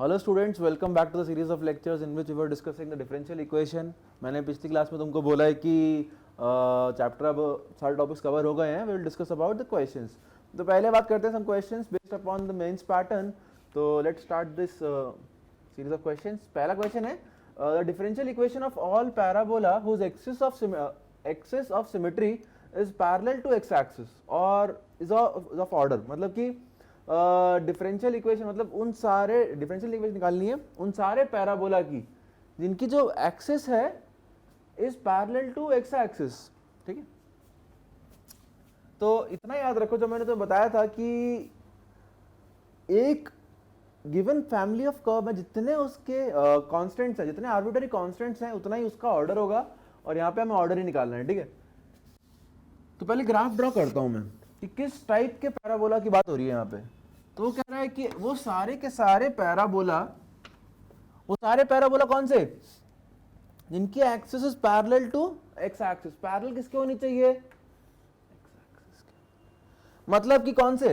Hello students, welcome back to the series of lectures in which we were discussing the differential equation. मैंने पिछली class में तुमको बोला है कि चैप्टर अब सारे टॉपिक्स कवर हो गए हैं। We will discuss about the questions. तो पहले बात करते हैं some questions based upon the mains pattern. तो let's start this series of questions. पहला क्वेश्चन है the differential equation of all parabola whose axis of symmetry is parallel to X axis और is of order. मतलब कि differential equation मतलब उन सारे differential equation निकालनी है उन सारे पैराबोला की जिनकी जो एक्सिस है is parallel to X axis. ठीक है, तो इतना याद रखो जो मैंने तुम्हें बताया था कि एक गिवन फैमिली ऑफ कर्व में जितने उसके कांस्टेंट्स हैं, जितने आर्बिट्ररी कांस्टेंट्स हैं, उतना ही उसका ऑर्डर होगा और यहाँ पे हमें ऑर्डर ही निकालना है। ठीक है, तो पहले ग्राफ ड्रॉ करता हूं मैं कि किस टाइप के पैराबोला की बात हो रही है यहाँ पे। तो वो कह रहा है कि वो सारे के सारे पैराबोला, कौन से, जिनकी axis is parallel to X axis. Parallel किसके होनी चाहिए? एक्स एक्सिस के। मतलब कि कौन से?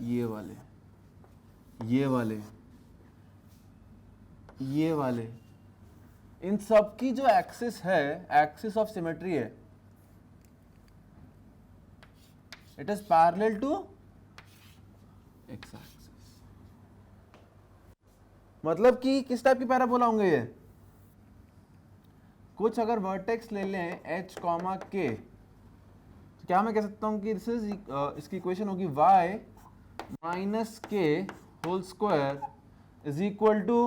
ये वाले, ये वाले, ये वाले, इन सब की जो एक्सिस है, एक्सिस ऑफ सिमेट्री है, it is parallel to X axis. मतलब कि किस टाइप की पैराबोला होंगे ये? कुछ अगर वर्टेक्स ले लें h, k, तो क्या मैं कह सकता हूं कि दिस इज इसकी इक्वेशन होगी y minus K whole square is equal to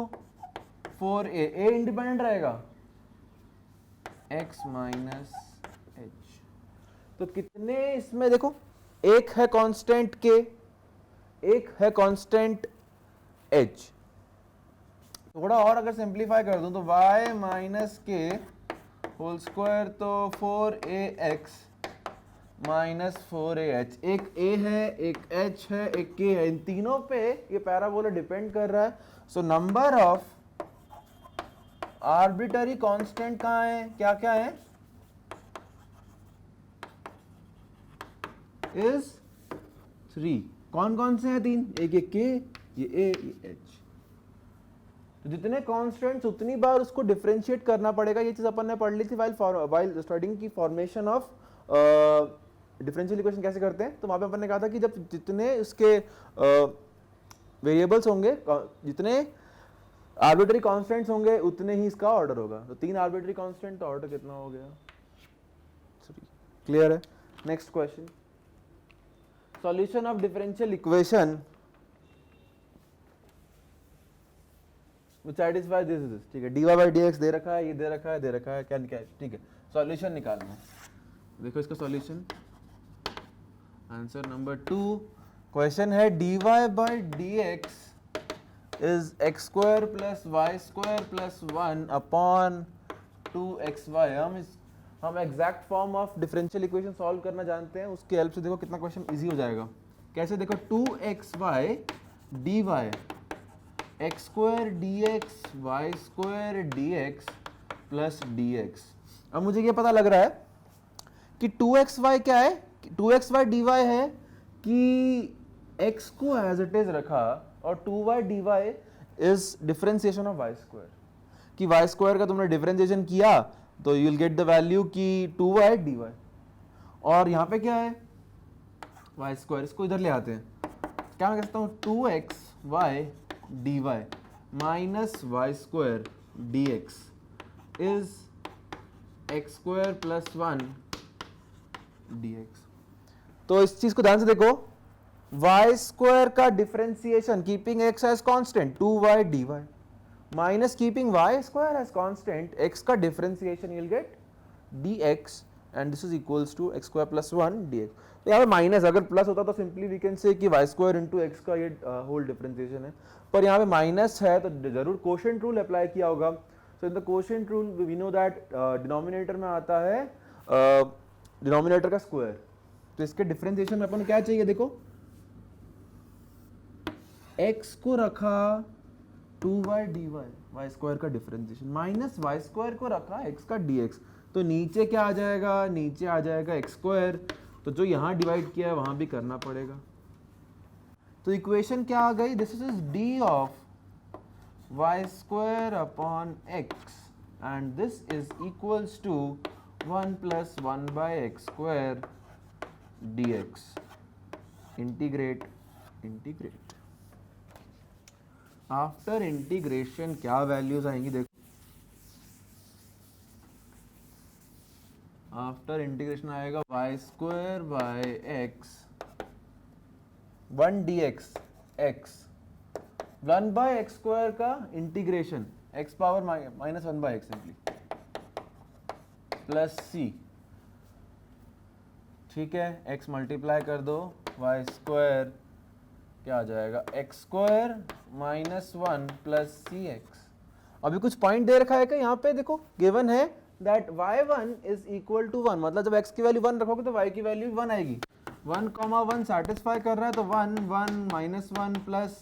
4a। a independent रहेगा, x माइनस h। तो कितने इसमें देखो, एक है कांस्टेंट k, एक है कांस्टेंट h। थोड़ा और अगर सिंप्लीफाई कर दूं तो y minus K whole square तो 4ax माइनस 4ah। एक a है, एक h है, एक k है। इन तीनों पे ये पैराबोला डिपेंड कर रहा है। So number of arbitrary constant कहाँ है, क्या क्या है? इज 3। कौन कौन से हैं? 3। एक ये k, ये a, ये h। तो जितने कांस्टेंट्स उतनी बार उसको डिफरेंशिएट करना पड़ेगा। ये चीज अपन ने पढ़ ली थी वाइल स्टडिंग की फॉर्मेशन ऑफ डिफरेंशियल इक्वेशन कैसे करते हैं। तो वहां पे अपन ने कहा था कि जब जितने उसके वेरिएबल्स होंगे, जितने आर्बिट्ररी कांस्टेंट्स होंगे, उतने ही इसका ऑर्डर होगा। तो 3 आर्बिट्ररी कांस्टेंट, तो ऑर्डर कितना हो गया? 3। क्लियर है? Next question, solution of differential equation satisfy this is this। ठीक है, dy by dx दे रखा है, ये दे रखा है, दे रखा है, क्या है? ठीक है, सॉल्यूशन निकालना है। देखो इसका सॉल्यूशन, आंसर नंबर 2। क्वेश्चन है dy by dx is x square plus Y square plus 1 upon 2xy। हम exact form of differential equation solve करना जानते हैं। उसकी हेल्प से देखो कितना क्वेश्चन इजी हो जाएगा। कैसे? देखो 2xy dy X square D X Y square D X plus D X. अब मुझे ये पता लग रहा है कि 2xy क्या है, 2xy dy है कि x को एज इट इज रखा और 2y dy is differentiation of y square. कि y स्क्वायर का तुमने डिफरेंशिएशन किया तो you will get the value कि 2y dy। और यहाँ पे क्या है? y square. इसको इधर ले आते हैं। क्या मैं कह सकता हूँ? 2xy dy minus Y square D x is x square plus 1 d x. तो इस चीज को ध्यान से देखो, वाई स्क्वायर का differentiation keeping x as constant 2y dy minus keeping y square as constant x का differentiation, you will get dx and this is equals to x square plus 1 dx। तो यहाँ पे माइनस, अगर plus होता तो simply we can say कि Y square into x का ये होल डिफरेंशिएशन है। पर यहाँ पे माइनस है तो जरूर कोशेंट रूल अप्लाई किया होगा। So in the quotient rule we know that denominator में आता है डिनोमिनेटर का स्क्वायर। तो इसके डिफरेंशिएशन में अपन क्या चाहिए? देखो x को रखा 2y dy वाई स्क्वायर का डिफरेंशिएशन माइनस वाई स्क्वायर को रखा x का dx। तो नीचे क्या आ जाएगा? नीचे आ जाएगा एक्स स्क्वायर। तो जो यहाँ डिवाइड किया है वहां भी करना पड़ेगा। तो इक्वेशन क्या आ गई, this is D of y square upon x and this is equals to 1 plus 1 by x square dx. Integrate. After integration क्या वैल्यूज आएंगी देखो, आफ्टर इंटीग्रेशन आएगा y square by x 1 dx x 1 bye x square का integration x power minus 1 bye x simply plus c, ठीक है, x multiply कर दो y square क्या आ जाएगा x square minus 1 plus C x. अभी कुछ पॉइंट दे रखा है क्या यहाँ पे, देखो गिवन है that y1 is equal to 1, मतलब जब x की वैल्यू 1 रखोगे तो y की वैल्यू 1 आएगी। 1,1 सेटिस्फाई कर रहा है तो 1 1 माइनस 1 प्लस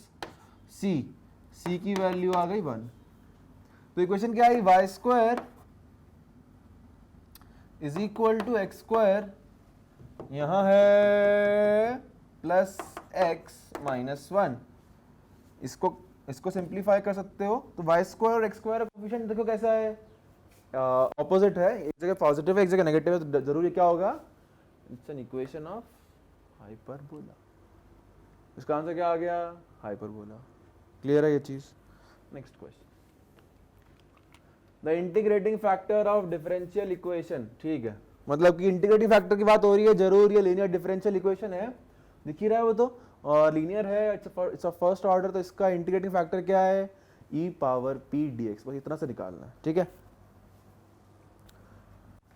c की वैल्यू आ गई 1। तो इक्वेशन क्या आई, y स्क्वायर is equal to x square, यहां है प्लस एक्स माइनस 1, इसको सिंप्लीफाई कर सकते हो तो y स्क्वायर और एक्स स्क्वायर का कोएफिशिएंट देखो कैसा है, ऑपोजिट है, एक जगह पॉजिटिव है एक जगह नेगेटिव है, तो जरूरी क्या होगा, it's an equation of hyperbola. इसका आंसर क्या आ गया, हाइपरबोला। क्लियर है ये चीज। Next question, the integrating factor of differential equation, ठीक है, मतलब कि इंटीग्रेटिंग फैक्टर की बात हो रही है, जरूर ये लीनियर डिफरेंशियल इक्वेशन है, दिख ही रहा है वो तो, और लीनियर है, इट्स अ फर्स्ट ऑर्डर, तो इसका इंटीग्रेटिंग फैक्टर क्या है, e पावर p dx, बस इतना से निकालना है, ठीक है।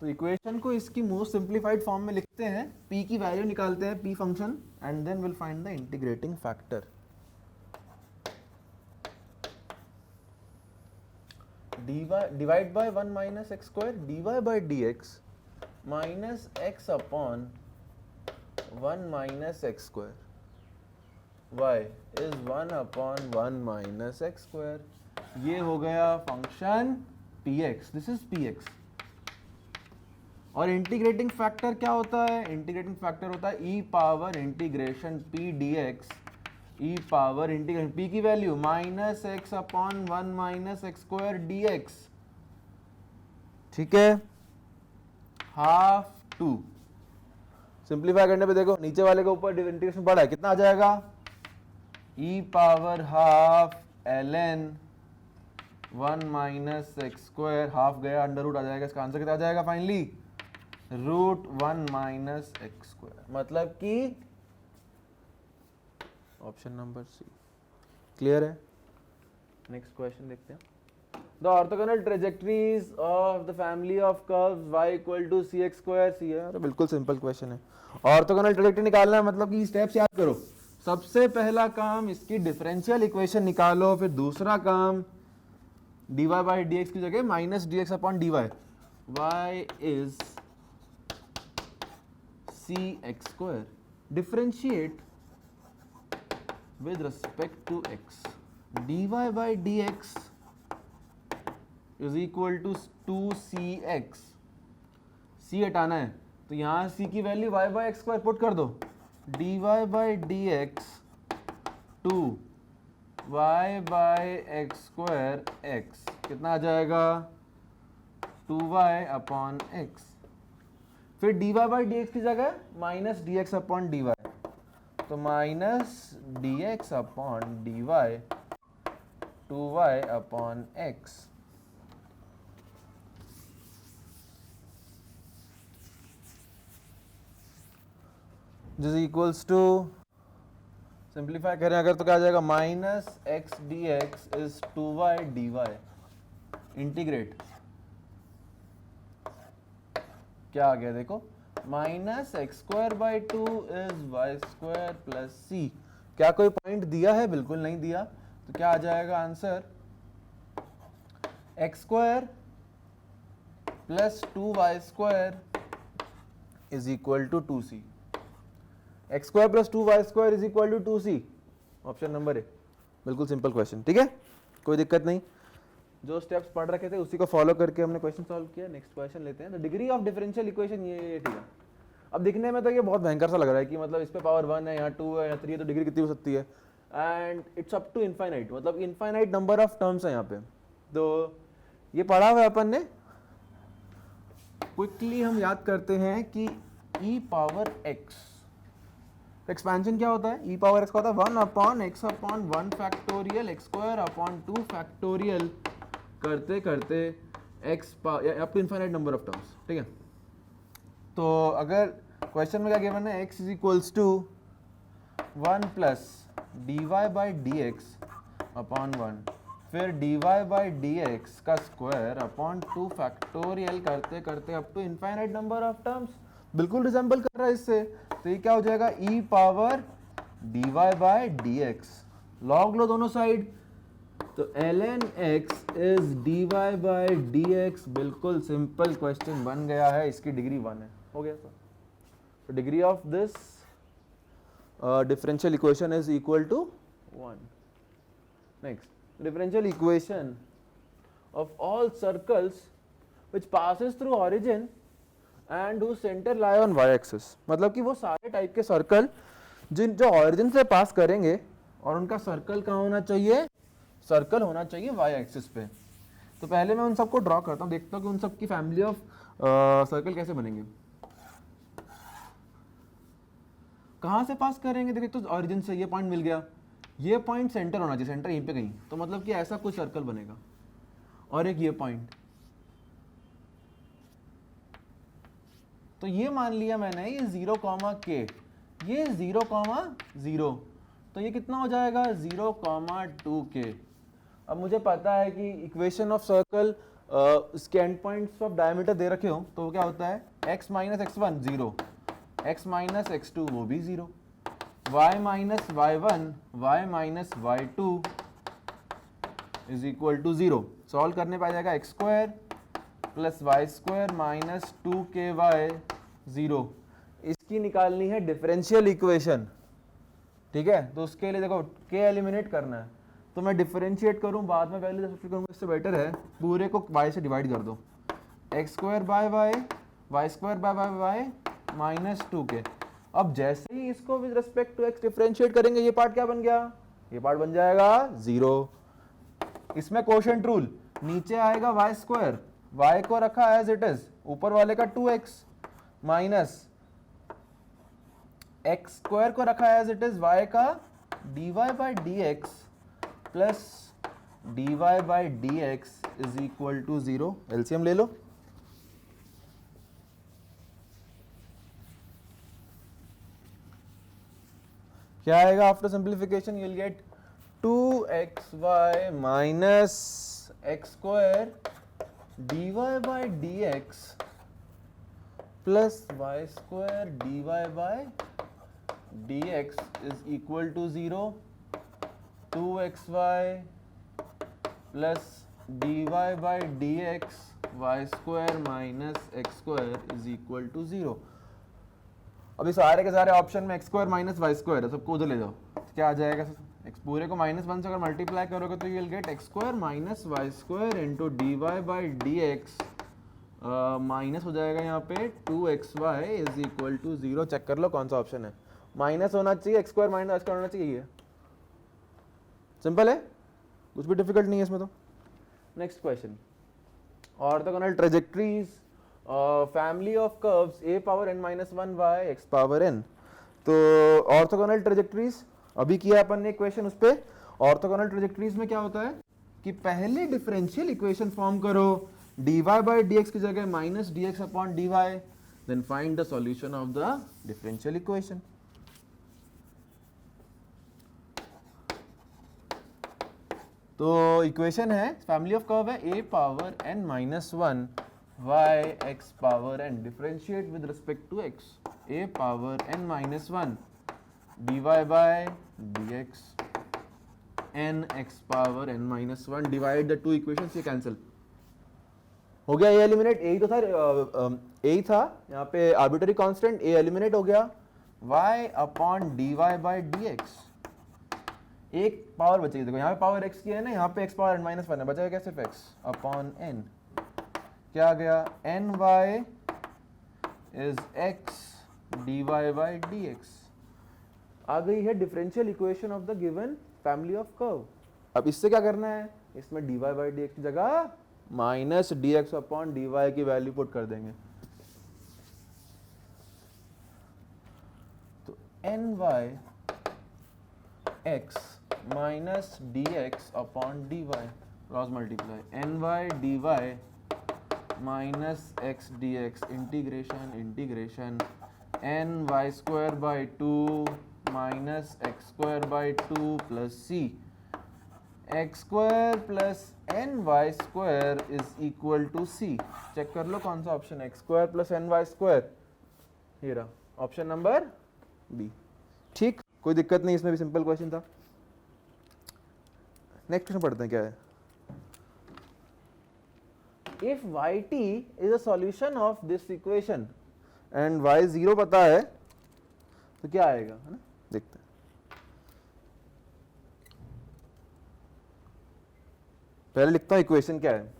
तो इक्वेशन को इसकी मोस्ट सिंप्लीफाइड फॉर्म में लिखते हैं, p की वैल्यू निकालते हैं, p function, and then will find the integrating factor. Divide by 1 minus x square, dy by dx minus x upon 1 minus x square, y is 1 upon 1 minus x square, ये हो गया function px, this is px। और integrating factor क्या होता है, integrating factor होता है e power integration p dx, e power integration p की value minus x upon 1 minus x square dx, ठीक है, हाफ 2। सिंप्लीफाई करने पे देखो नीचे वाले के ऊपर इंटीग्रेशन बढ़ा है, कितना आ जाएगा, e power half ln 1 minus x square, half गया अंडर रूट आ जाएगा, इसका आंसर कितना आ जाएगा finally, root 1 minus x square, मतलब कि ऑप्शन नंबर सी। क्लियर है। नेक्स्ट क्वेश्चन देखते हैं, the orthogonal trajectories of the family of curves y equal to c x square c है, अरे बिल्कुल सिंपल क्वेश्चन है। ऑर्थोगोनल ट्रेजेक्टरी निकालना है, मतलब कि स्टेप्स याद करो, सबसे पहला काम इसकी डिफरेंशियल इक्वेशन निकालो, फिर दूसरा काम dy बाई डी एक्स की जगह minus D x upon D Y, Y is C x square, differentiate with respect to x, dy by dx is equal to 2cx, c हटाना है तो यहाँ c की value y by x square put कर दो, dy by dx 2 y by x square x, कितना आ जाएगा 2y अपॉन x, फिर dy by dx की जगह माइनस dx अपॉन dy, तो minus dx upon dy 2y upon x, जिस इक्वल्स टू, सिंप्लीफाई करें अगर तो क्या आ जाएगा, minus X D x is 2y dy, integrate क्या आ गया देखो, minus x square by 2 is y square plus c, क्या कोई पॉइंट दिया है, बिल्कुल नहीं दिया, तो क्या आ जाएगा answer, X square plus 2y square is equal to 2c, X square plus 2y square is equal to 2c, option number A, बिल्कुल सिंपल क्वेश्चन, ठीक है, कोई दिक्कत नहीं, जो स्टेप्स पढ़ रखे थे उसी को फॉलो करके हमने क्वेश्चन सॉल्व किया। नेक्स्ट क्वेश्चन लेते हैं, the degree of differential equation, ये ठीक है। अब दिखने में तो ये बहुत भयंकर सा लग रहा है कि मतलब इस पे पावर 1 है, यहाँ 2 है, यहाँ 3 है, तो डिग्री कितनी हो सकती है, and it's up to infinite, मतलब इनफाइनाइट नंबर ऑफ टर्म्स है यहाँ पे। तो ये पढ़ा हुआ है अपन ने, क्विकली हम याद करते हैं कि e पावर x एक्सपेंशन क्या होता है, e पावर x का होता है 1 upon x upon 1 factorial x square upon 2 factorial करते करते x up to infinite number of terms, ठीक है। तो अगर क्वेश्चन में क्या गिवन है, x is equals to 1 plus dy by D x upon 1, फिर dy बाई डी एक्स का स्क्वायर अपॉन 2 फैक्टोरियल करते करते up to infinite number of terms, बिल्कुल रिजेंबल कर रहा है इससे। तो ये क्या हो जाएगा, e power dy by D x, log लो दोनों साइड, तो ln x is dy by D x, बिल्कुल सिंपल क्वेश्चन बन गया है, इसकी डिग्री 1 है, हो गया सर। तो degree of this differential equation is equal to 1. Next, differential equation of all circles which passes through origin and whose center lie on y-axis, मतलब कि वो सारे टाइप के सर्कल जो origin से पास करेंगे और उनका सर्कल कहाँ होना चाहिए, सर्कल होना चाहिए y-axis पे। तो पहले मैं उन सबको ड्रॉ करता हूँ, देखता हूँ कि उन सब की फैमिली ऑफ सर्कल कैसे बनेंगे, कहाँ से पास करेंगे। देखिए तो ऑरिजिन से ये पॉइंट मिल गया, ये पॉइंट सेंटर होना चाहिए, सेंटर यहीं पे कहीं, तो मतलब कि ऐसा कुछ सर्कल बनेगा, और एक ये पॉइंट, तो ये मान लिया मैंने ये 0, k, ये 0, 0, तो ये कितना हो जाएगा 0, 2k। अब मुझे पता है कि इक्वेशन ऑफ सर्कल इसके एंड पॉइंट्स ऑफ डायमीटर दे रखे हो, तो क्या होता है x minus x1 0, x minus x2 वो भी 0, y minus y1 y minus y2 is equal to 0। Solve करने पे आ जाएगा x square plus Y square minus 2ky 0। इसकी निकालनी है डिफरेंशियल इक्वेशन, ठीक है। तो उसके लिए देखो k एलिमिनेट करना है, तो मैं डिफरेंशिएट करूं बाद में, पहले सब्स्टिट्यूट करूंगा, इससे बेटर है पूरे को y से डिवाइड कर दो, x square by y square by y minus 2k। अब जैसे ही इसको with respect to x differentiate करेंगे, ये पार्ट क्या बन गया, ये पार्ट बन जाएगा 0। इसमें कोशेंट रूल, नीचे आएगा y स्क्वायर, y को रखा एज इट इज, ऊपर वाले का 2x माइनस x स्क्वायर को रखा एज इट इज, y का dy by D X plus dy by D x is equal to 0। LCM ले लो, क्या आएगा after simplification, you will get 2xy minus x square dy by D X plus y square dy by D x is equal to 0, 2xy plus dy by D X y square minus x square is equal to 0। अभी सारे के सारे option में x square minus Y square है, सबको उधर ले जाओ, तो क्या आ जाएगा, x पूरे को -1 से अगर मल्टीप्लाई करोगे तो you will get x square minus Y square into D Y by D X, minus हो जाएगा यहाँ पे 2xy is equal to 0। Check कर लो कौन सा ऑप्शन है, माइनस होना चाहिए, x स्क्वायर माइनस स्क्वायर होना चाहिए, सिंपल है, कुछ भी डिफिकल्ट नहीं है इसमें। तो next question, orthogonal trajectories family of curves a power n minus 1 y x power n। तो ऑर्थोगोनल ट्रेजेक्टरीज अभी किया अपन ने इक्वेशन, उस पे ऑर्थोगोनल ट्रेजेक्टरीज में क्या होता है कि पहले डिफरेंशियल इक्वेशन फॉर्म करो, dy बाई dx की जगह minus dx upon dy, then find the solution of the differential equation. तो इक्वेशन है, फैमिली ऑफ कर्व है a power n minus 1 y x power n, differentiate with respect to x, a power n minus 1 dy by dx n x power n minus 1, divide the two equations, ये cancel हो गया, a eliminate, a ही तो था, a ही था यहाँ पे arbitrary constant, a eliminate हो गया, y upon dy by dx, एक पावर बचेगी, देखो यहाँ पे पावर x की है ना, यहाँ पे x पावर n माइनस 1 है, बचेगा क्या सिर्फ x अपॉन n, क्या आ गया ny is x dy by dx, आ गई है differential equation of the given family of curve. अब इससे क्या करना है, इसमें dy बाई डी एक्स की जगह minus D x upon D Y की वैल्यू पुट कर देंगे। तो N Y X minus D x upon D Y cross multiply N Y D Y minus X D X integration N Y square by two minus x square by two plus C x square plus N Y square is equal to C. Check कर लो कौन सा option है, X square plus N Y square, ये रहा option number B. ठीक, कोई दिक्कत नहीं, इसमें भी सिंपल क्वेश्चन था। नेक्स्ट क्वेश्चन पढ़ते हैं, क्या है, if yt is a solution of this equation and y0 पता है तो क्या आएगा, है ना, देखते हैं। पहले लिखता हूं इक्वेशन क्या है।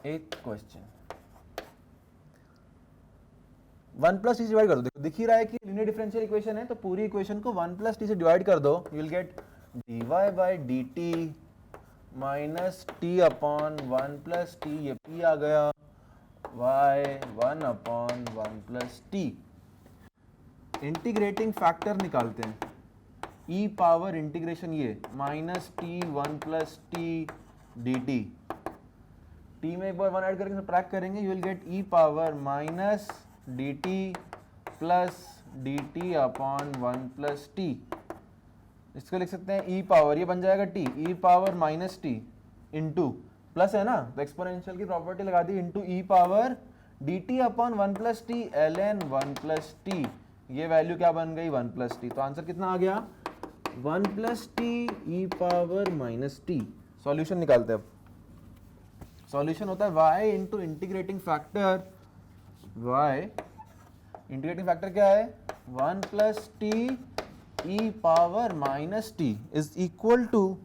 एक क्वेश्चन 1 प्लस टी से डिवाइड कर दो, देखो दिख ही रहा है कि लीनियर डिफरेंशियल इक्वेशन है, तो पूरी इक्वेशन को 1 प्लस टी से डिवाइड कर दो, you will gate dy by D T minus T upon 1 plus t, ये p आ गया, y 1 upon 1 plus T. Integrating factor निकालते हैं, e पावर इंटीग्रेशन ये minus T 1 plus T d T, T में एक बार 1 ऐड करके सब्ट्रैक्ट करेंगे, you will gate e power minus D T plus D t upon 1 plus T. इसको लिख सकते हैं e पावर, ये बन जाएगा t, e power minus t into plus है ना, तो एक्सपोनेंशियल की प्रॉपर्टी लगा दी, into e power d t upon 1 plus t ln 1 plus t, ये वैल्यू क्या बन गई 1 प्लस टी, तो आंसर कितना आ गया 1 plus t e power minus t. Solution निकालते हैं अब, सॉल्यूशन होता है y into integrating factor, y integrating factor क्या है 1 plus t e power minus t is equal to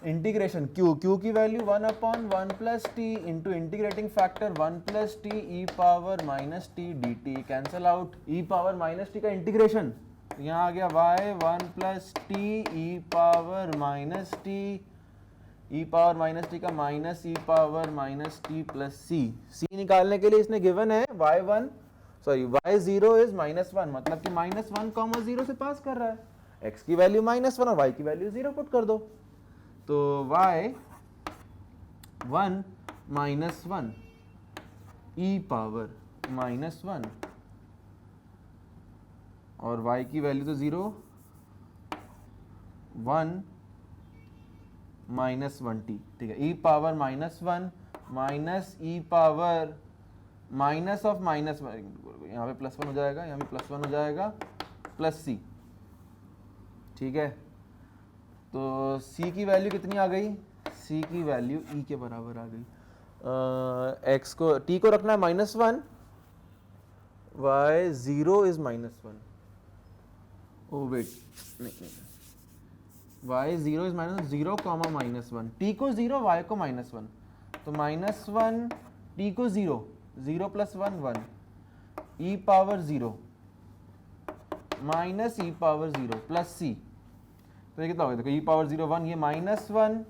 integration q की value 1 upon 1 plus t into integrating factor 1 plus t e power minus t d t, cancel out e power minus t का integration, यहाँ आ गया y 1 plus t e power minus t, e power minus t का minus e power minus t plus c. C निकालने के लिए इसने given है y0 इज -1, मतलब कि -1, 0 से पास कर रहा है, x की वैल्यू -1 और y की वैल्यू 0 पुट कर दो, तो y 1 -1 ई पावर -1 और y की वैल्यू तो 0, 1 -1t, ठीक है, e power -1 minus e power minus of -1, यहाँ पे +1 हो जाएगा, यहाँ भी +1 हो जाएगा, प्लस सी, ठीक है। तो c की वैल्यू कितनी आ गई, c की वैल्यू e के बराबर आ गई, x को t को रखना है -1, y0 इज -1, ओ वेट नहीं, y0 इज -0, -1, t को 0 y को -1, तो -1 t को 0, 0 + 1 1, e power 0 minus e power 0 plus सी, तो ये कितना होगा, देखो e पावर 0 1, ये -1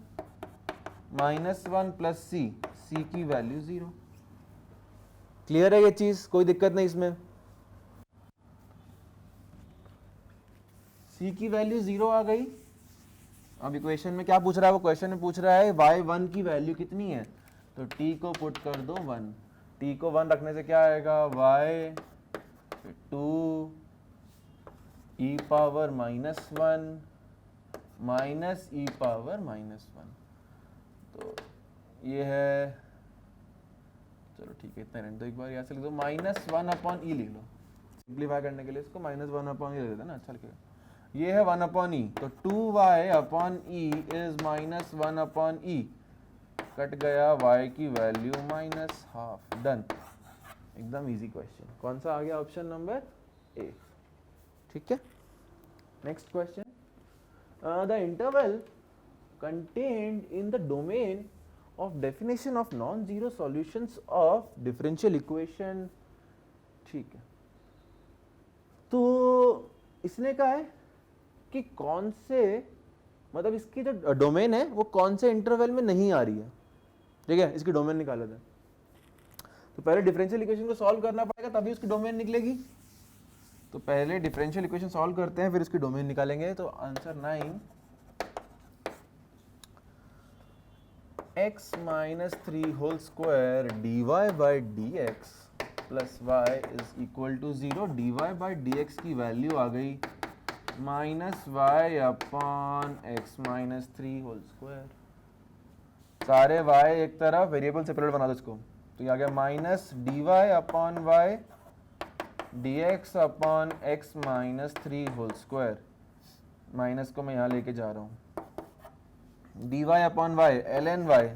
प्लस सी, सी की वैल्यू 0। क्लियर है ये चीज, कोई दिक्कत नहीं इसमें, c की वैल्यू 0 आ गई। अब इक्वेशन में क्या पूछ रहा है, वो क्वेश्चन में पूछ रहा है y1 की वैल्यू कितनी है, तो t को पुट कर दो 1, t को 1 रखने से क्या आएगा y2 e power -1 minus e power -1, तो ये है, चलो ठीक है इतना रहने दो, एक बार यहाँ से लिख दो -1 अपॉन ई लिख लो, सिंप्लीफाई करने के लिए इसको -1 अपॉन ई लिख देते हैं ना, अच्छा लिखेगा, ये है 1 अपॉन ई, तो 2y upon E is -1 upon E, cut गया y की वैल्यू -½ डन, एकदम इजी क्वेश्चन। कौन सा आ गया, ऑप्शन नंबर ए, ठीक है। Next question, the interval contained in the domain of definition of non zero solutions of differential equation. ठीक है, तो इसने कहा है कि कौन से, मतलब इसकी जो डोमेन है वो कौन से इंटरवल में नहीं आ रही है। ठीक है, इसकी डोमेन निकाला था, तो पहले डिफरेंशियल इक्वेशन को सॉल्व करना पड़ेगा तभी उसकी डोमेन निकलेगी। तो पहले डिफरेंशियल इक्वेशन सॉल्व करते हैं फिर इसकी डोमेन निकालेंगे। तो answer 9 x minus 3 whole square dy by D X plus Y is equal to 0। dy by D X की वैल्यू आ गई minus Y upon x minus 3 whole square. सारे y एक तरफ, वेरिएबल सेपरेट बना दो इसको, तो ये आ गया minus d y upon y d x upon x minus 3 whole square. Minus को मैं यहाँ लेके जा रहा हूँ, d y upon y l N y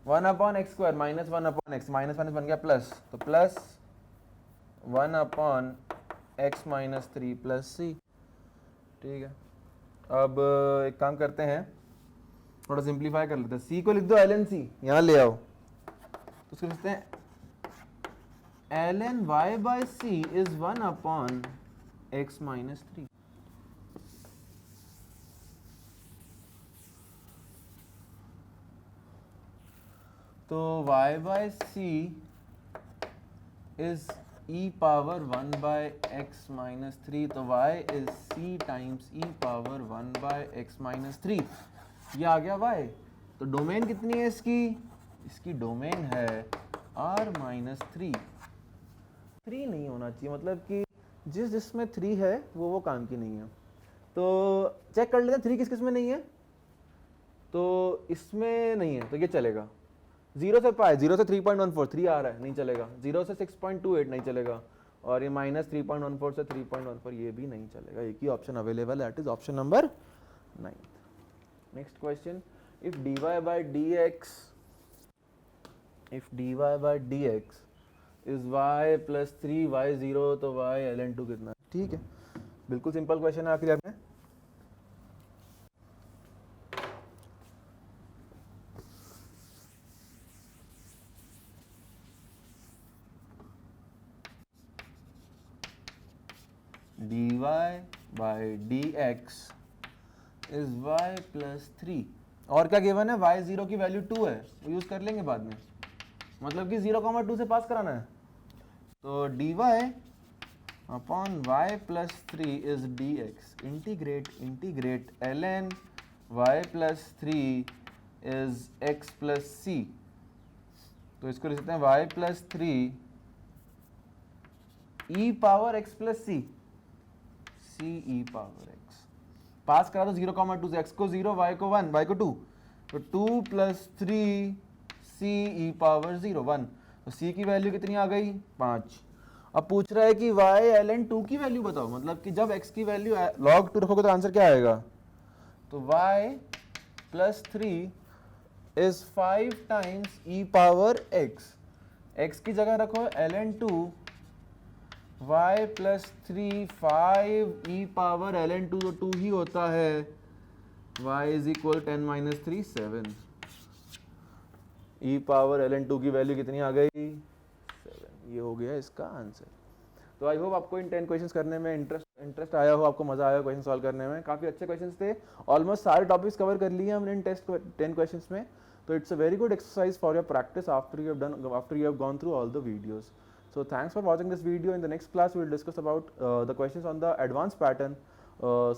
1 upon x square minus 1 upon x, minus minus बन गया प्लस, तो plus 1 upon x minus 3 plus c. ठीक है, अब एक काम करते हैं, थोड़ा सिंप्लीफाई कर लेते हैं। सी को लिख दो एल एन सी, यहाँ ले आओ, तो उसको लिखते हैं L N Y by C is 1 upon x minus 3। तो y by C is e power 1 bye X minus 3, तो y is c times e power 1 bye X minus 3। ये आ गया y। तो डोमेन कितनी है इसकी? इसकी डोमेन है r माइनस 3। 3 नहीं होना चाहिए, मतलब कि जिसमें 3 है वो काम की नहीं है। तो चेक कर लेते हैं 3 किस में नहीं है। तो इसमें नहीं है तो ये चलेगा। 0 से पाए, 0 से 3.14 3 आ रहा है, नहीं चलेगा। 0 से 6.28 नहीं चलेगा, और ये माइनस 3.14 से 3.14 ये भी नहीं चलेगा। एक ही ऑप्शन अवेलेबल है, that is option number 9। Next question, if dy by dx is y plus 3y0, तो y ln2 कितना है? ठीक है, बिल्कुल सिंपल क्वेश्चन है। आखिर आपने dy by D x is y plus 3, और क्या गिवन है? y0 की वैल्यू 2 है, वो यूज कर लेंगे बाद में, मतलब कि 0,2 से पास कराना है। तो dy upon y plus 3 is d x, integrate ln y plus 3 is x plus सी। तो इसको लिख सकते हैं y plus 3 e power x plus c, c e power x। Pass करा दो 0,2 से, x को 0, y को 1, y को 2, तो 2 प्लस 3 सी ई पावर 0 1। तो c की वैल्यू कितनी आ गई? 5। अब पूछ रहा है कि y ln2 की वैल्यू बताओ, मतलब कि जब x की वैल्यू log 2 रखोगे तो आंसर क्या आएगा? तो y plus 3 is 5 times e power x। x की जगह रखो ln2, y plus 3 5 e power ln2 तो 2 ही होता है, y is equal 10 minus 3 7। e power ln2 की वैल्यू कितनी आ गई? 7। ये हो गया इसका आंसर। तो आई होप आपको इन 10 क्वेश्चंस करने में इंटरेस्ट आया हो, आपको मजा आया क्वेश्चन सॉल्व करने में। काफ़ी अच्छे क्वेश्चंस थे, ऑलमोस्ट सारे टॉपिक्स कवर कर लिए हमने इन 10 क्वेश्चंस में। तो it's a very good exercise for your practice after you have gone through all the videos. So thanks for watching this video. In the next class, we will discuss about the questions on the advanced pattern.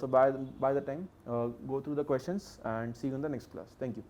So by the time, go through the questions and see you in the next class. Thank you.